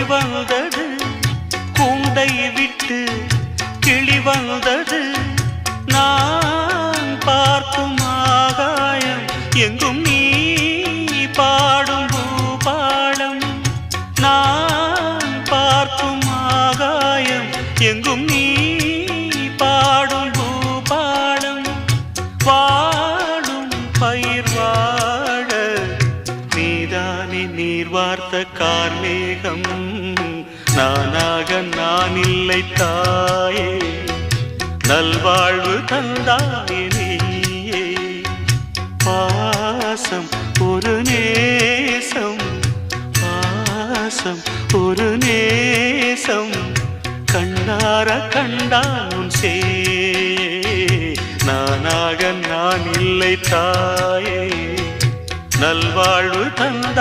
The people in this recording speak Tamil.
கோழி வந்தது கூண்டை விட்டு கிளி வந்தது நான் பார்க்கும் ஆகாயம் எங்கும் நீ பாடும் பூபாலம் நான் பார்க்கும் ஆகாயம் எங்கும் நீ பாடும் பூபாலம் வாடும் பயிர் வாழ நீதானே நீர் வார்த்த கார்மேகம் நானாக நான் இல்லை தாயே நல்வாழ்வு தந்தாயே நீயே பாசம் ஒரு நேசம் பாசம் ஒரு நேசம் கண்ணார கண்டான் சே நானாக நான் இல்லை தாயே நல்வாழ்வு தந்தா